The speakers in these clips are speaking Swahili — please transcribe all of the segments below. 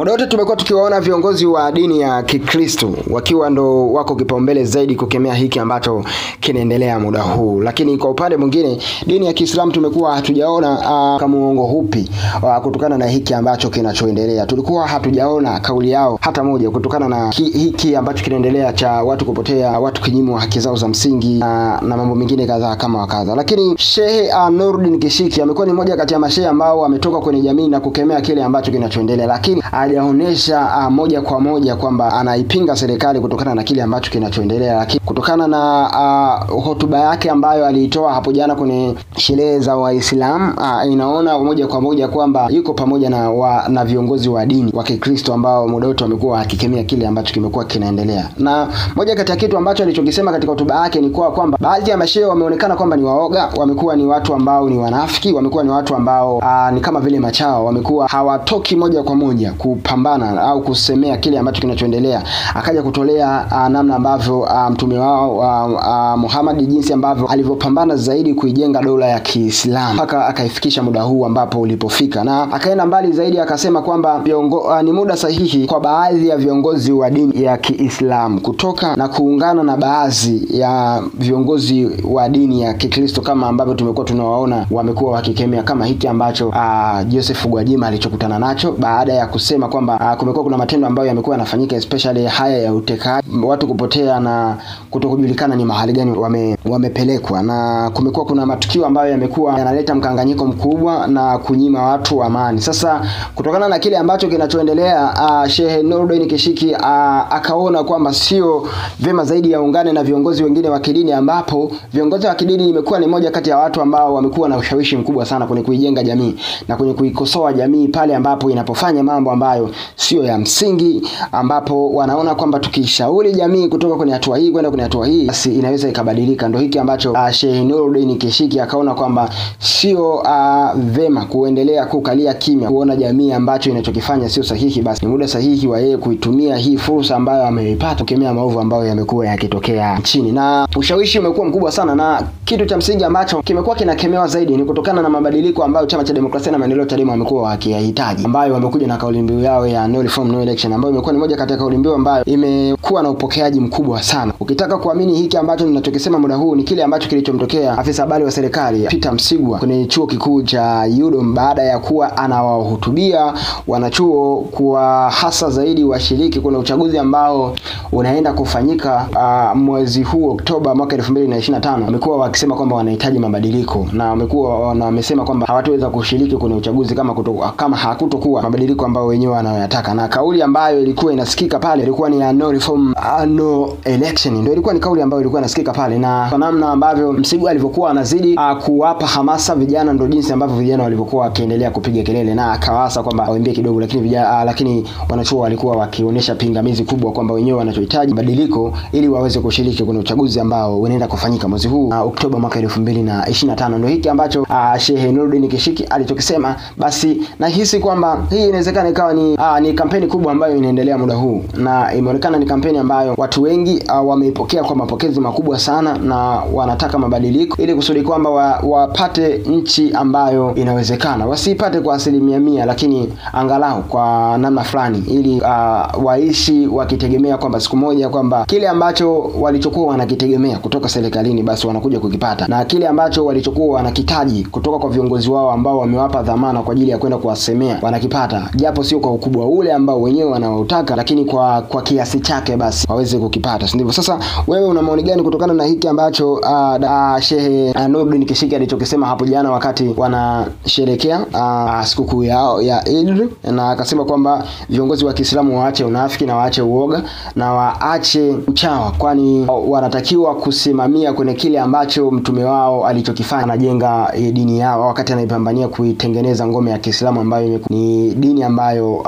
Muda wote tumekuwa tukiwaona viongozi wa dini ya Kikristo wakiwa ndo wako kipaumbele zaidi kukemea hiki ambacho kinaendelea muda huu. Lakini kwa upande mwingine dini ya Kiislamu tumekuwa hatujaona kama uongo hupi kutokana na hiki ambacho kinachoendelea. Tulikuwa hatujaona kauli yao hata moja kutokana na hiki ambacho kinaendelea cha watu kupotea, watu kinyimwa haki zao za msingi na mambo mengine kadhaa kama wakaza. Lakini Sheikh Nuruddin Kishki amekuwa ni mmoja kati ya mashehe ambao wametoka kwenye jamii na kukemea kile ambacho kinachoendelea, lakini hajaonesha moja kwa moja kwamba anaipinga serikali kutokana na kile ambacho kinachoendelea. Lakini kutokana na hotuba yake ambayo aliitoa hapo jana kwenye sherehe za Waislamu, inaona moja kwa moja kwamba yuko pamoja na viongozi wa dini wa Kikristo ambao muda wote wamekuwa wakikemea kile ambacho kimekuwa kinaendelea. Na moja kati ya kitu ambacho alichokisema katika hotuba yake ni kwamba baadhi ya mashehe wameonekana kwamba ni waoga, wamekuwa ni watu ambao ni wanafiki, wamekuwa ni watu ambao ni kama vile machao, wamekuwa hawatoki moja kwa moja kupambana au kusemea kile ambacho kinachoendelea. Akaja kutolea namna ambavyo mtume wao Muhammad jinsi ambavyo alivyopambana zaidi kuijenga dola ya Kiislamu mpaka akaifikisha muda huu ambapo ulipofika, na akaenda mbali zaidi akasema kwamba ni muda sahihi kwa baadhi ya viongozi wa dini ya Kiislamu kutoka na kuungana na baadhi ya viongozi wa dini ya Kikristo kama ambavyo tumekuwa tunawaona wamekuwa wakikemea kama hiki ambacho Joseph Gwajima alichokutana nacho baada ya kusema kwamba kumekuwa kuna matendo ambayo yamekuwa yanafanyika, especially haya ya utekaji, watu kupotea na kutokujulikana ni mahali gani wamepelekwa, na kumekuwa kuna matukio ambayo yamekuwa yanaleta mkanganyiko mkubwa na kunyima watu amani. Sasa kutokana na kile ambacho kinachoendelea, Sheikh Nuruddin Kishki akaona kwamba sio vema zaidi yaungane na viongozi wengine wa kidini, ambapo viongozi wa kidini imekuwa ni moja kati ya watu ambao wamekuwa na ushawishi mkubwa sana kwenye kuijenga jamii na kwenye kuikosoa jamii pale ambapo inapofanya mambo ambayo sio ya msingi, ambapo wanaona kwamba tukishauri jamii kutoka kwenye hatua hii kwenda kwenye hatua hii basi inaweza ikabadilika. Ndio hiki ambacho Sheikh Nuruddin Kishki akaona kwamba sio vema kuendelea kukalia kimya, kuona jamii ambacho inachokifanya sio sahihi, basi ni muda sahihi wa yeye kuitumia hii fursa ambayo ameipata kukemea maovu ambayo yamekuwa yakitokea nchini. Na ushawishi umekuwa mkubwa sana, na kitu cha msingi ambacho kimekuwa kinakemewa zaidi ni kutokana na mabadiliko ambayo Chama cha Demokrasia na Maendeleo Chadema wamekuwa wakiyahitaji, ambayo wamekuja na kauli mbiu yao ya no reform no election, ambayo imekuwa ni moja kati ya kauli mbiu ambayo imekuwa na upokeaji mkubwa sana. Ukitaka kuamini hiki ambacho ninachokisema muda huu ni kile ambacho kilichomtokea afisa habari wa serikali Peter Msigwa kwenye chuo kikuu cha UDOM baada ya kuwa anawahutubia wanachuo kwa hasa zaidi washiriki kuna uchaguzi ambao unaenda kufanyika mwezi huu Oktoba mwaka 2025. Wamekuwa wakisema kwamba wanahitaji mabadiliko, na wamesema kwamba hawataweza kushiriki kwenye uchaguzi kama hakutokuwa mabadiliko ambayo wenyewe wanayotaka. Na kauli ambayo ilikuwa inasikika pale ilikuwa ni no reform no election, ndio ilikuwa ni kauli ambayo ilikuwa inasikika pale. Na kwa namna ambavyo Msigwa alivyokuwa anazidi kuwapa hamasa vijana, ndio jinsi ambavyo vijana walivyokuwa wakiendelea kupiga kelele, na akawaasa kwamba waambie kidogo, lakini wanachuo walikuwa wakionyesha pingamizi kubwa kwamba wenyewe wanachohitaji badiliko ili waweze kushiriki kwenye uchaguzi ambao unaenda kufanyika mwezi huu Oktoba mwaka 2025. Ndio hiki ambacho Sheikh Nuruddin Kishki alichokisema. Basi nahisi kwamba hii inawezekana ikawa ni kampeni kubwa ambayo inaendelea muda huu, na imeonekana ni kampeni ambayo watu wengi wameipokea kwa mapokezi makubwa sana, na wanataka mabadiliko ili kusudi kwamba wapate nchi ambayo inawezekana, wasipate kwa 100%, lakini angalau kwa namna fulani, ili waishi wakitegemea kwamba siku moja kwamba kile ambacho walichokuwa wanakitegemea kutoka serikalini basi wanakuja kukipata, na kile ambacho walichokuwa wanakitaji kutoka kwa viongozi wao ambao wamewapa dhamana kwa ajili ya kwenda kuwasemea wanakipata, japo sio kwa ukubwa ule ambao wenyewe wanaotaka, lakini kwa kiasi chake basi waweze kukipata, si ndivyo? Sasa wewe una maoni gani kutokana na hiki ambacho Sheikh Nuruddin Kishki alichokisema hapo jana wakati wanasherehekea sikukuu yao ya Eid? Na akasema kwamba viongozi wa Kiislamu waache unafiki na waache uoga na waache uchawa, kwani wanatakiwa kusimamia kwenye kile ambacho mtume wao alichokifanya, anajenga dini yao wakati anaipambania kuitengeneza ngome ya Kiislamu ambayo ni dini ambayo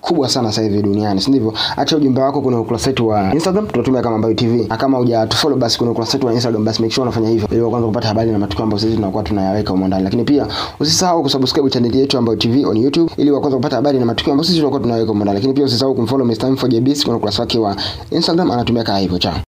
kubwa sana sasa hivi duniani, si ndivyo? Acha ujumbe wako kwenye ukurasa wetu wa Instagram, tunatumia kama Ambayo TV, na kama hujatufollow basi kwenye ukurasa wetu wa Instagram basi make sure unafanya hivyo ili kwanza kupata habari na matukio ambayo sisi tunakuwa tunayaweka huko ndani. Lakini pia usisahau kusubscribe channel yetu Ambayo TV on YouTube ili kwanza kupata habari na matukio ambayo sisi tunakuwa tunayaweka huko ndani. Lakini pia usisahau kumfollow Mr. Info JBS kwenye ukurasa wake wa Instagram, anatumia kama hivyo. Ciao.